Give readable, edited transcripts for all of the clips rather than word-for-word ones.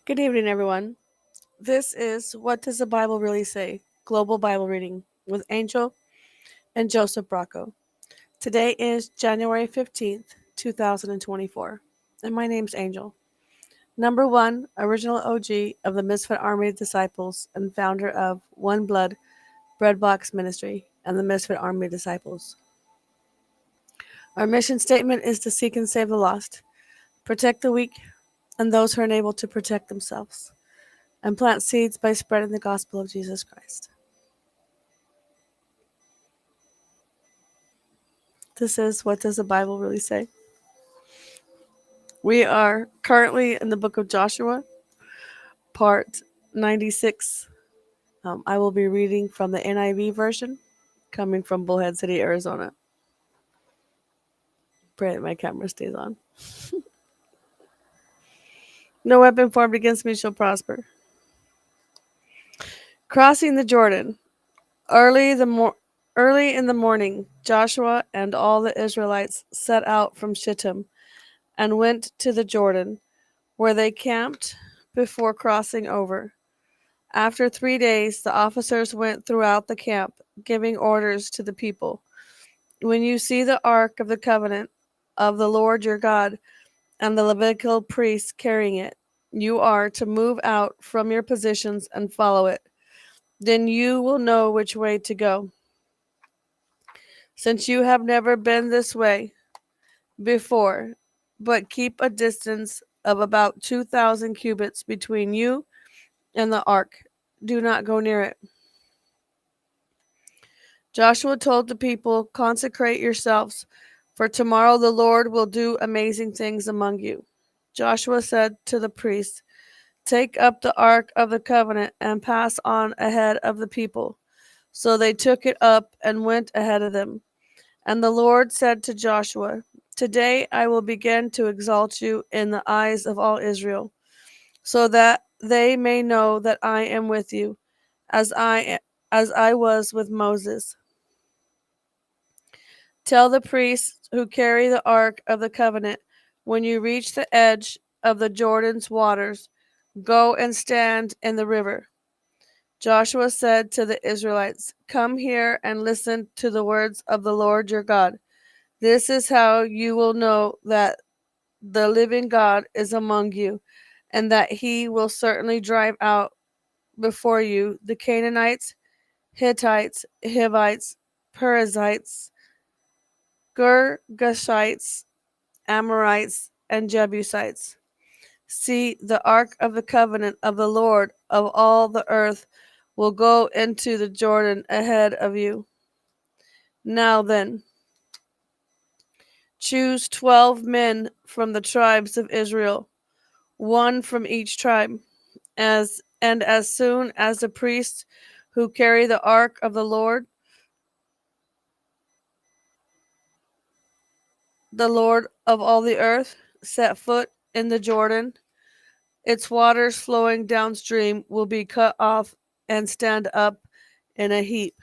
Good evening, everyone. This is What Does the Bible Really Say? Global Bible Reading with Angel and Joseph BRACCO. Today is January 15th, 2024, and my name's Angel. Number one, original OG of the Misfit Army Disciples and founder of Oneblood Breadbox Ministry and the Misfit Army Disciples. Our mission statement is to seek and save the lost, protect the weak, and those who are unable to protect themselves, and plant seeds by spreading the gospel of Jesus Christ. This is What Does the Bible Really Say? We are currently in the book of Joshua, part 96. I will be reading from the NIV version, coming from Bullhead City, Arizona. Pray that my camera stays on. No weapon formed against me shall prosper. Crossing the Jordan. Early in the morning, Joshua and all the Israelites set out from Shittim and went to the Jordan, where they camped before crossing over. After 3 days, the officers went throughout the camp, giving orders to the people. When you see the ark of the covenant of the Lord your God and the Levitical priests carrying it, you are to move out from your positions and follow it. Then you will know which way to go. Since you have never been this way before, but keep a distance of about 2,000 cubits between you and the ark, do not go near it. Joshua told the people, consecrate yourselves, for tomorrow the Lord will do amazing things among you. Joshua said to the priests, take up the ark of the covenant and pass on ahead of the people. So they took it up and went ahead of them. And the Lord said to Joshua, today I will begin to exalt you in the eyes of all Israel, so that they may know that I am with you, as I was with Moses. Tell the priests who carry the ark of the covenant, when you reach the edge of the Jordan's waters, go and stand in the river. Joshua said to the Israelites, come here and listen to the words of the Lord your God. This is how you will know that the living God is among you, and that he will certainly drive out before you the Canaanites, Hittites, Hivites, Perizzites, Girgashites, Amorites, and Jebusites. See, the ark of the covenant of the Lord of all the earth will go into the Jordan ahead of you. Now then, choose 12 men from the tribes of Israel, one from each tribe, as soon as the priests who carry the ark of the Lord of all the earth, set foot in the Jordan, its waters flowing downstream will be cut off and stand up in a heap.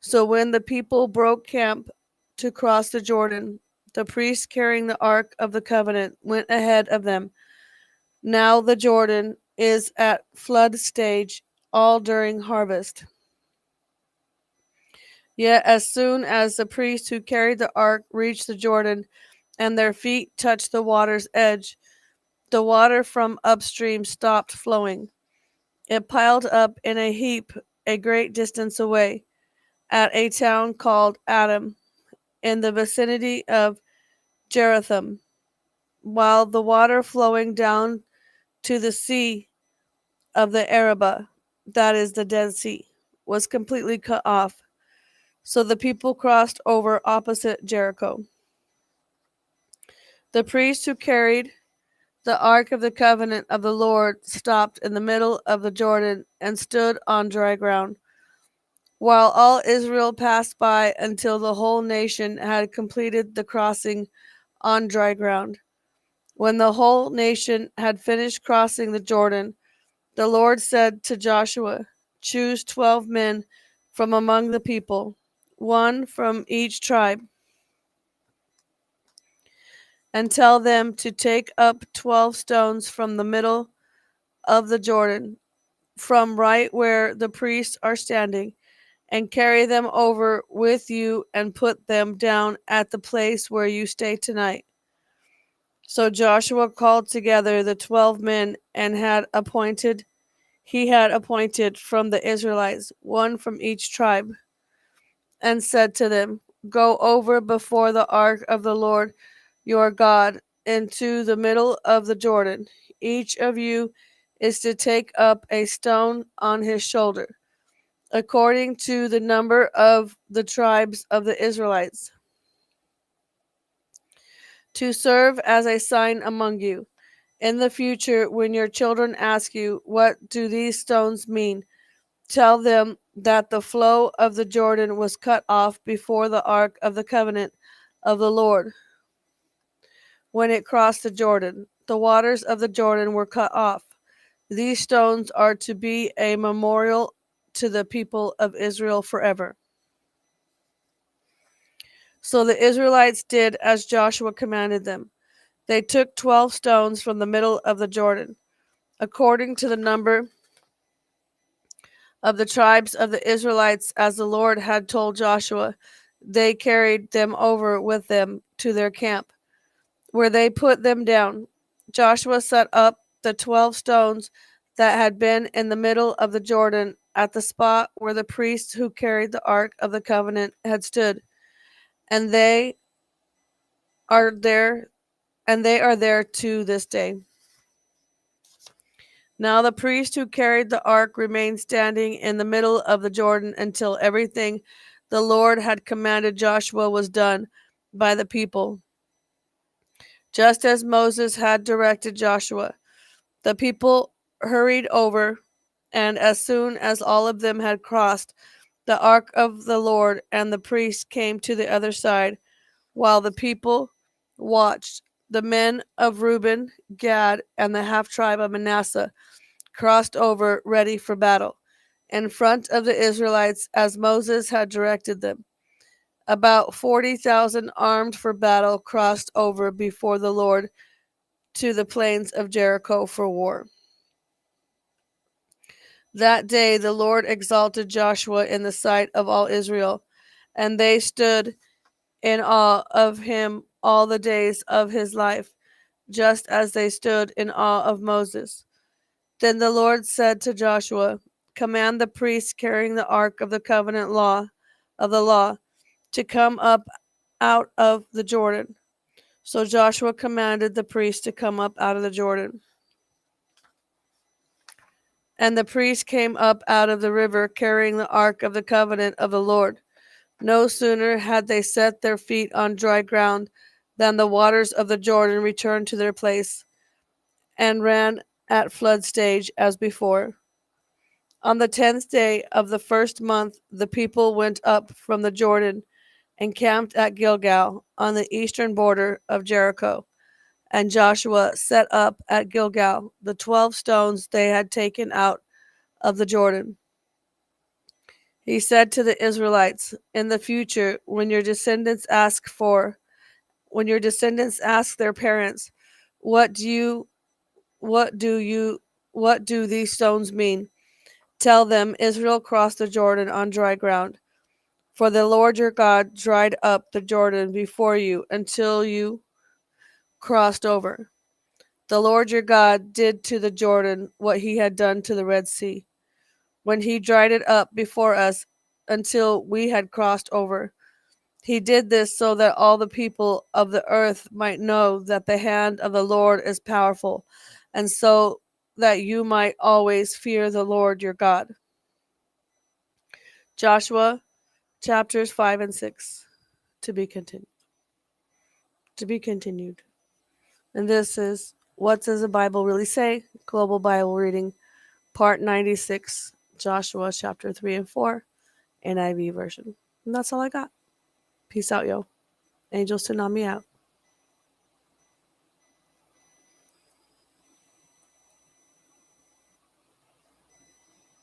So when the people broke camp to cross the Jordan, the priests carrying the ark of the covenant went ahead of them. Now the Jordan is at flood stage all during harvest. Yet as soon as the priests who carried the ark reached the Jordan and their feet touched the water's edge, the water from upstream stopped flowing. It piled up in a heap a great distance away, at a town called Adam, in the vicinity of Jerusalem, while the water flowing down to the sea of the Arabah, that is the Dead Sea, was completely cut off. So the people crossed over opposite Jericho. The priest who carried the ark of the covenant of the Lord stopped in the middle of the Jordan and stood on dry ground, while all Israel passed by until the whole nation had completed the crossing on dry ground. When the whole nation had finished crossing the Jordan, the Lord said to Joshua, choose 12 men from among the people, one from each tribe, and tell them to take up 12 stones from the middle of the Jordan, from right where the priests are standing, and carry them over with you and put them down at the place where you stay tonight." So Joshua called together the 12 men and he had appointed from the Israelites one from each tribe, and said to them, "Go over before the ark of the Lord your God into the middle of the Jordan. Each of you is to take up a stone on his shoulder, according to the number of the tribes of the Israelites, to serve as a sign among you. In the future, when your children ask you, 'What do these stones mean?' tell them that the flow of the Jordan was cut off before the ark of the covenant of the Lord. When it crossed the Jordan, the waters of the Jordan were cut off. These stones are to be a memorial to the people of Israel forever." So the Israelites did as Joshua commanded them. They took 12 stones from the middle of the Jordan, according to the number of the tribes of the Israelites, as the Lord had told Joshua. They carried them over with them to their camp, where they put them down. Joshua set up the 12 stones that had been in the middle of the Jordan at the spot where the priests who carried the ark of the covenant had stood, and are there they are there to this day. Now the priest who carried the ark remained standing in the middle of the Jordan until everything the Lord had commanded Joshua was done by the people, just as Moses had directed Joshua. The people hurried over, and as soon as all of them had crossed, the ark of the Lord and the priests came to the other side, while the people watched. The men of Reuben, Gad, and the half tribe of Manasseh crossed over, ready for battle, in front of the Israelites as Moses had directed them. About 40,000 armed for battle crossed over before the Lord to the plains of Jericho for war. That day the Lord exalted Joshua in the sight of all Israel, and they stood in awe of him all the days of his life, just as they stood in awe of Moses. Then the Lord said to Joshua, "Command the priests carrying the ark of the covenant of the law to come up out of the Jordan." So Joshua commanded the priests to come up out of the Jordan. And the priests came up out of the river carrying the ark of the covenant of the Lord. No sooner had they set their feet on dry ground than the waters of the Jordan returned to their place and ran at flood stage as before. On the 10th day of the first month, the people went up from the Jordan and camped at Gilgal on the eastern border of Jericho. And Joshua set up at Gilgal the 12 stones they had taken out of the Jordan. He said to the Israelites, "In the future, when your descendants ask their parents, what what do you, what do these stones mean? Tell them Israel crossed the Jordan on dry ground. For the Lord your God dried up the Jordan before you until you crossed over. The Lord your God did to the Jordan what he had done to the Red Sea, when he dried it up before us until we had crossed over. He did this so that all the people of the earth might know that the hand of the Lord is powerful, and so that you might always fear the Lord your God." Joshua chapters 5 and 6 to be continued. And this is What Does the Bible Really Say? Global Bible Reading, Part 96, Joshua chapter 3 and 4, NIV version. And that's all I got. Peace out, yo. Angels to me out.